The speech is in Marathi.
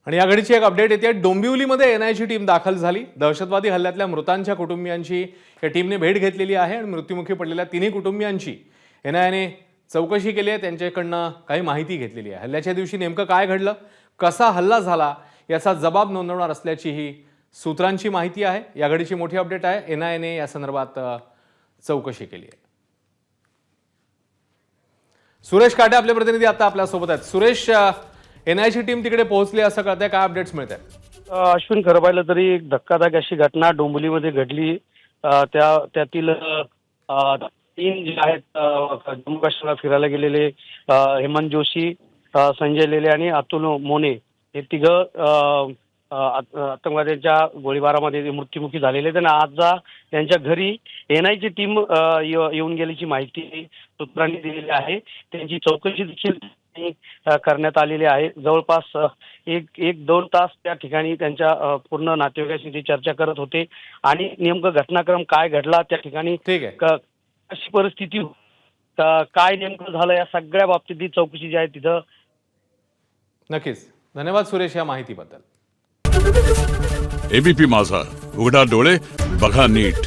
आणि या घडीची एक अपडेट येते। डोंबिवलीमध्ये एनआयची टीम दाखल झाली। दहशतवादी हल्ल्यातल्या मृतांच्या कुटुंबियांची या टीमने भेट घेतलेली आहे आणि मृत्युमुखी पडलेल्या तिन्ही कुटुंबियांची एनआयने चौकशी केली आहे, त्यांच्याकडनं काही माहिती घेतलेली आहे। हल्ल्याच्या दिवशी नेमकं काय घडलं, कसा हल्ला झाला याचा जबाब नोंदवणार असल्याची ही सूत्रांची माहिती आहे। या घडीची मोठी अपडेट आहे। एनआयने या संदर्भात चौकशी केली आहे। सुरेश काटे आपले प्रतिनिधी आता आपल्या सोबत आहेत। सुरेश, एनआयची टीम तिकडे पोहोचली असं कळतंय, काय अपडेट्स मिळत आहेत? अश्विन, खरं पाहिलं तरी एक धक्कादायक अशी घटना डोंबिवलीमध्ये घडली। त्यातील तीन जे आहेत जम्मू काश्मीरला फिरायला गेलेले हेमंत जोशी, संजय लेले आणि अतुल मोने हे तिघं आतंकवाद्यांच्या गोळीबारामध्ये मृत्युमुखी झालेले आहेत। आज त्यांच्या घरी एनआयची टीम येऊन गेल्याची माहिती सूत्रांनी दिलेली आहे। त्यांची चौकशी देखील करण्यात आलेली आहे। जवळपास एक दोन तास त्या ठिकाणी त्यांच्या पूर्ण नातेवाईकांशी ते चर्चा करत होते आणि नेमकं घटनाक्रम काय घडला, त्या ठिकाणी कशी परिस्थिती, काय नेमकं झालं, या सगळ्या बाबतीत चौकशी जी आहे तिथं। नक्कीच धन्यवाद सुरेश या माहितीबद्दल। एबीपी माझा, उघडा डोळे बघा नीट।